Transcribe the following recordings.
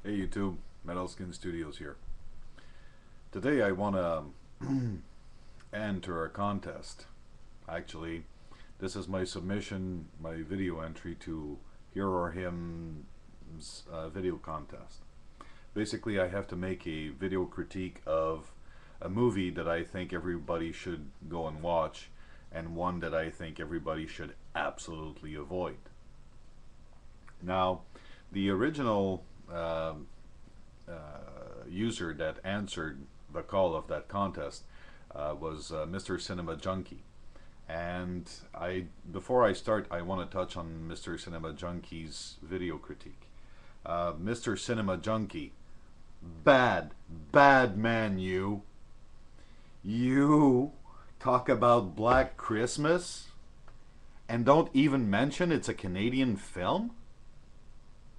Hey YouTube, metalskinstudios here. Today I want to enter a contest. Actually, this is my submission, my video entry to herorhim2's video contest. Basically, I have to make a video critique of a movie that I think everybody should go and watch, and one that I think everybody should absolutely avoid. Now, the original user that answered the call of that contest was MrCinemaJunky. And before I start, I want to touch on MrCinemaJunky's video critique. MrCinemaJunky, bad man, you talk about Black Christmas and don't even mention it's a Canadian film?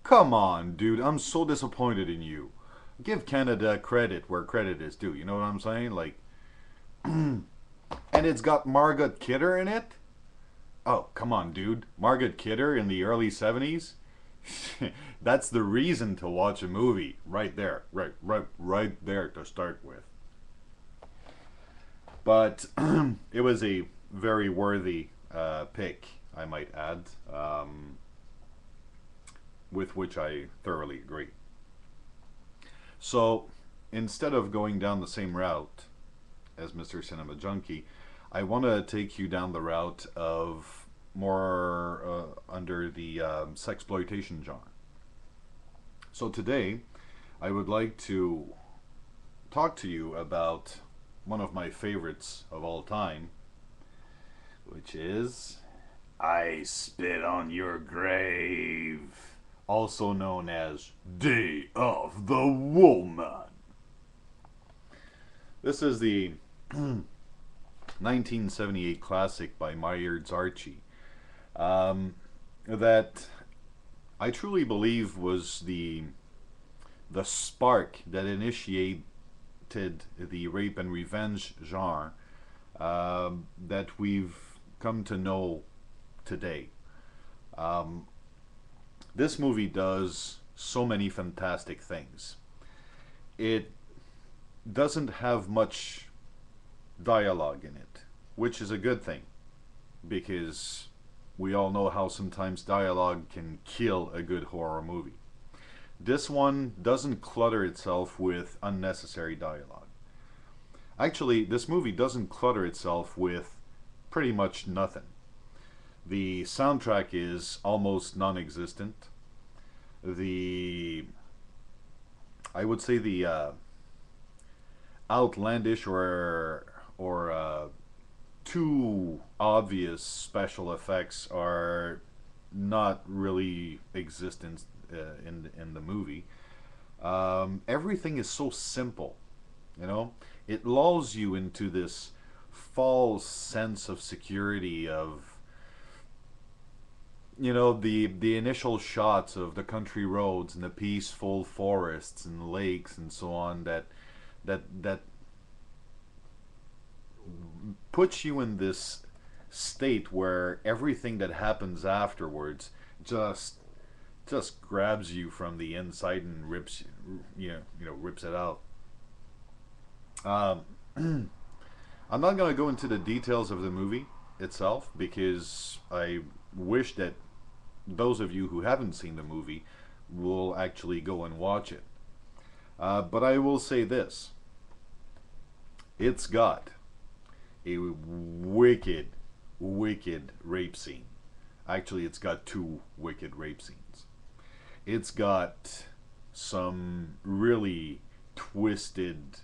Come on, dude, I'm so disappointed in you. Give Canada credit where credit is due, you know what I'm saying? Like, and it's got Margot Kidder in it? Oh, come on, dude. Margot Kidder in the early 70s? That's the reason to watch a movie, right there. Right there to start with. But it was a very worthy pick, I might add, with which I thoroughly agree. So instead of going down the same route as MrCinemaJunky, I want to take you down the route of more under the sexploitation genre. So today, I would like to talk to you about one of my favorites of all time, which is I Spit on Your Grave, also known as Day of the Woman. This is the 1978 classic by Myers Archie that I truly believe was the spark that initiated the rape and revenge genre that we've come to know today. This movie does so many fantastic things. It doesn't have much dialogue in it, which is a good thing, because we all know how sometimes dialogue can kill a good horror movie. This one doesn't clutter itself with unnecessary dialogue. Actually, this movie doesn't clutter itself with pretty much nothing. The soundtrack is almost non-existent. I would say the outlandish or too obvious special effects are not really existent in the movie. Everything is so simple, you know. It lulls you into this false sense of security of, you know, the initial shots of the country roads and the peaceful forests and lakes and so on that puts you in this state where everything that happens afterwards just grabs you from the inside and rips rips it out. I'm not going to go into the details of the movie itself because I wish that those of you who haven't seen the movie will actually go and watch it. But I will say this: it's got a wicked rape scene. Actually, it's got two wicked rape scenes. It's got some really twisted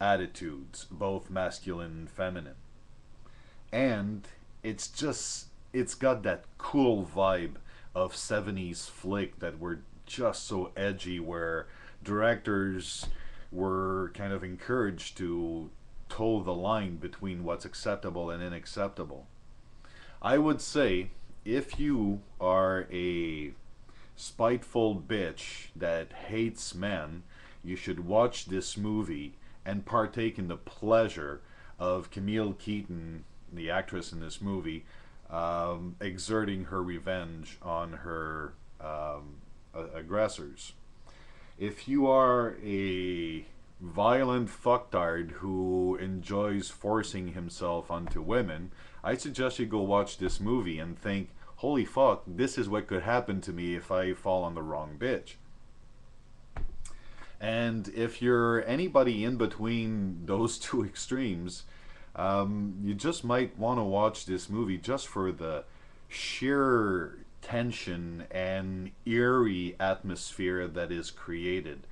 attitudes, both masculine and feminine. And it's got that cool vibe of 70s flick that were just so edgy, where directors were kind of encouraged to toe the line between what's acceptable and unacceptable. I would say if you are a spiteful bitch that hates men, you should watch this movie and partake in the pleasure of Camille Keaton, the actress in this movie, exerting her revenge on her aggressors. If you are a violent fucktard who enjoys forcing himself onto women, I suggest you go watch this movie and think, holy fuck, this is what could happen to me if I fall on the wrong bitch. And if you're anybody in between those two extremes, you just might want to watch this movie just for the sheer tension and eerie atmosphere that is created.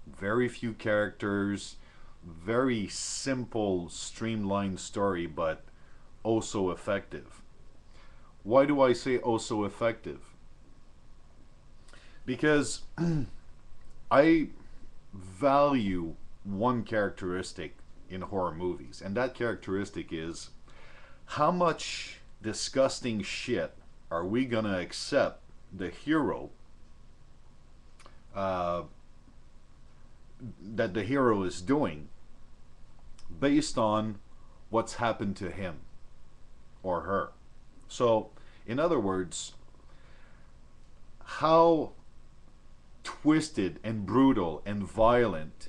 Very few characters, very simple, streamlined story, but oh so effective. Why do I say oh so effective? Because I value one characteristic in horror movies, and that characteristic is how much disgusting shit are we gonna accept the hero uh, that the hero is doing based on what's happened to him or her. So, in other words, how twisted and brutal and violent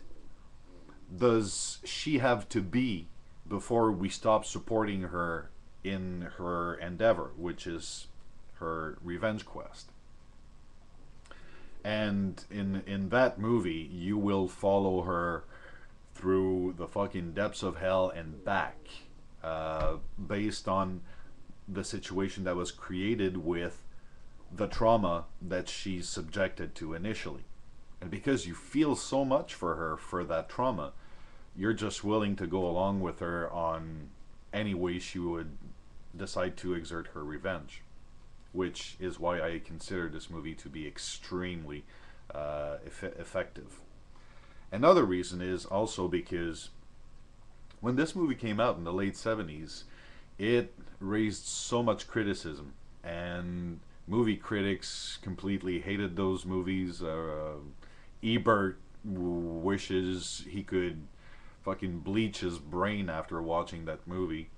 does she have to be before we stop supporting her in her endeavor, which is her revenge quest? And in that movie, you will follow her through the fucking depths of hell and back, based on the situation that was created with the trauma that she's subjected to initially. And because you feel so much for her for that trauma, you're just willing to go along with her on any way she would decide to exert her revenge. Which is why I consider this movie to be extremely effective. Another reason is also because when this movie came out in the late 70s, it raised so much criticism, and movie critics completely hated those movies. Ebert wishes he could fucking bleach his brain after watching that movie.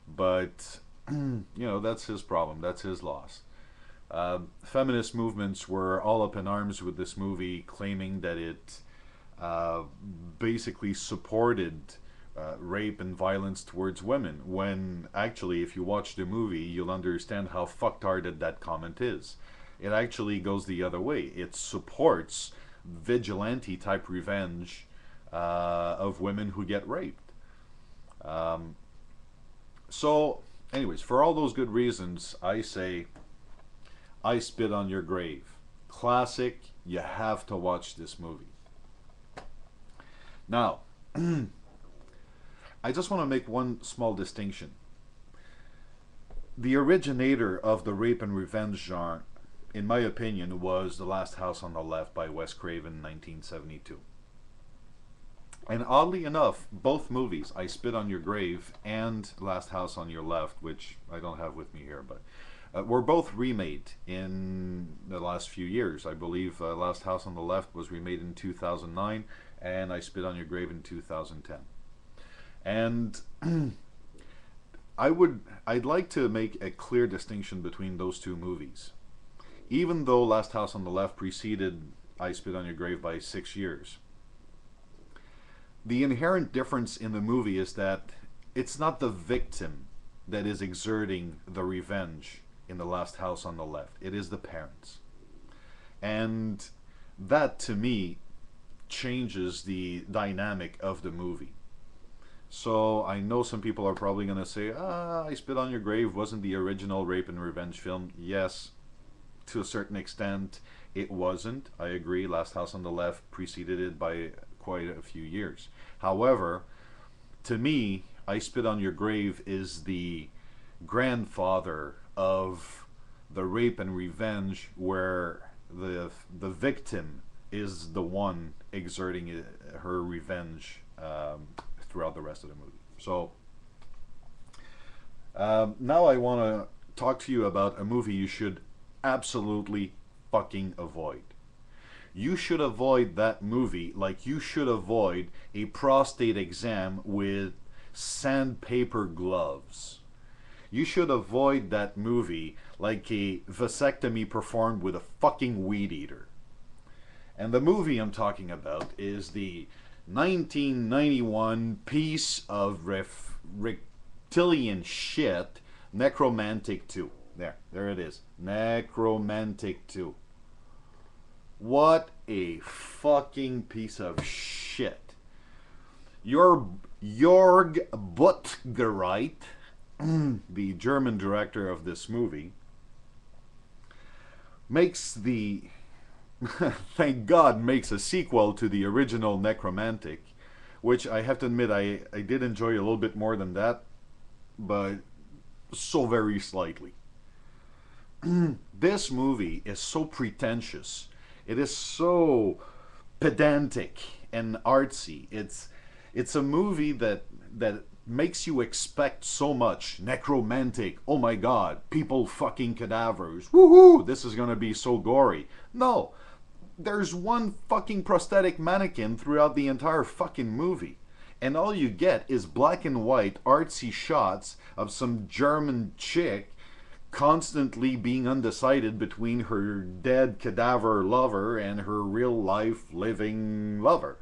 But, that's his problem. That's his loss. Feminist movements were all up in arms with this movie, claiming that it basically supported rape and violence towards women, when actually, if you watch the movie, you'll understand how fucktarded that comment is. It actually goes the other way. It supports vigilante type revenge of women who get raped. So, anyways, for all those good reasons, I say, I Spit on Your Grave. Classic, you have to watch this movie. Now, I just want to make one small distinction. The originator of the rape and revenge genre, in my opinion, was The Last House on the Left by Wes Craven in 1972. And oddly enough, both movies, I Spit on Your Grave and Last House on Your Left, which I don't have with me here, but were both remade in the last few years. I believe Last House on the Left was remade in 2009, and I Spit on Your Grave in 2010. And I'd like to make a clear distinction between those two movies. Even though Last House on the Left preceded I Spit on Your Grave by 6 years, the inherent difference in the movie is that it's not the victim that is exerting the revenge in The Last House on the Left. It is the parents. And that, to me, changes the dynamic of the movie. So I know some people are probably going to say, I Spit on Your Grave wasn't the original rape and revenge film. Yes, to a certain extent, it wasn't. I agree. Last House on the Left preceded it by quite a few years. However, to me, I Spit on Your Grave is the grandfather of the rape and revenge, where the victim is the one exerting her revenge throughout the rest of the movie. So now I want to talk to you about a movie you should absolutely fucking avoid. You should avoid that movie like you should avoid a prostate exam with sandpaper gloves. You should avoid that movie like a vasectomy performed with a fucking weed eater. And the movie I'm talking about is the 1991 piece of reptilian shit, Nekromantik2. There it is. Nekromantik2. What a fucking piece of shit. Jörg Buttgereit, the German director of this movie, makes the thank God makes a sequel to the original Nekromantik, which I have to admit I did enjoy a little bit more than that, but so very slightly. This movie is so pretentious. It is so pedantic and artsy. It's a movie that makes you expect so much. Necromantic. Oh my god. People fucking cadavers. Woohoo! This is gonna be so gory. No. There's one fucking prosthetic mannequin throughout the entire fucking movie. And all you get is black and white artsy shots of some German chick constantly being undecided between her dead cadaver lover and her real life living lover.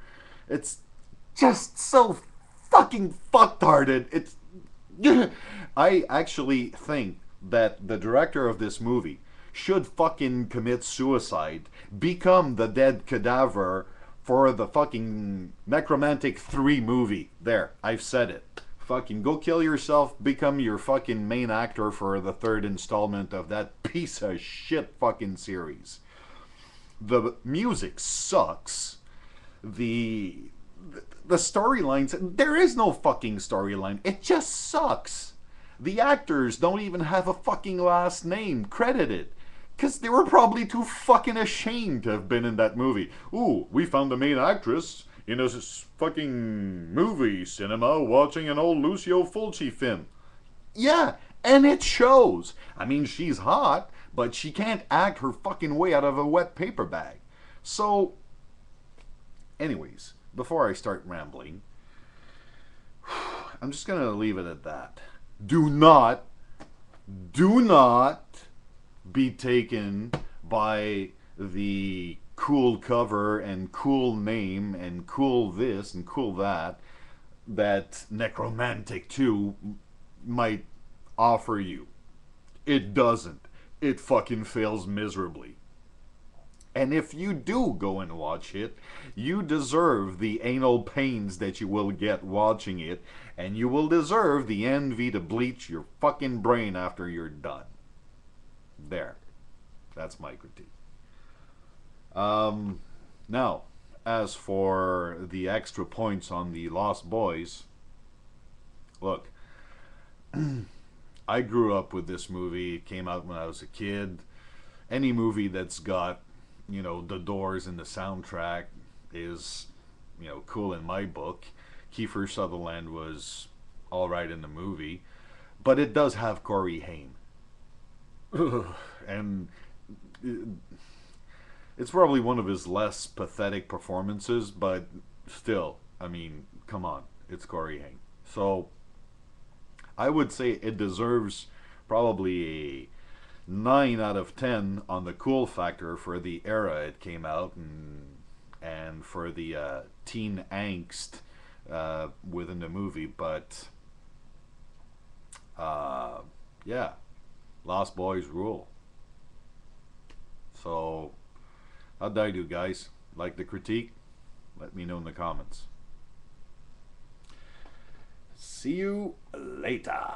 It's just so fucking fucktarded. It's I actually think that the director of this movie should fucking commit suicide, become the dead cadaver for the fucking Nekromantik 3 movie. There, I've said it. Fucking go kill yourself, become your fucking main actor for the 3rd installment of that piece of shit fucking series. The music sucks. The storylines, there is no fucking storyline. It just sucks. The actors don't even have a fucking last name credited. Because they were probably too fucking ashamed to have been in that movie. Ooh, we found the main actress in a fucking movie cinema watching an old Lucio Fulci film. Yeah, and it shows. I mean, she's hot, but she can't act her fucking way out of a wet paper bag. So, anyways, before I start rambling, I'm just gonna leave it at that. Do not be taken by the cool cover and cool name and cool this and cool that Nekromantik2 might offer you. It doesn't. It fucking fails miserably. And if you do go and watch it, you deserve the anal pains that you will get watching it, and you will deserve the envy to bleach your fucking brain after you're done. There. That's my critique. Now, as for the extra points on the Lost Boys, look, I grew up with this movie. It came out when I was a kid. Any movie that's got, The Doors in the soundtrack is, cool in my book. Kiefer Sutherland was alright in the movie. But it does have Corey Haim. And it's probably one of his less pathetic performances, but still, I mean, come on, it's Corey Haim. So I would say it deserves probably a 9 out of 10 on the cool factor for the era it came out and for the teen angst within the movie. But yeah, Lost Boys rule. So, how'd I do, guys? Like the critique? Let me know in the comments. See you later.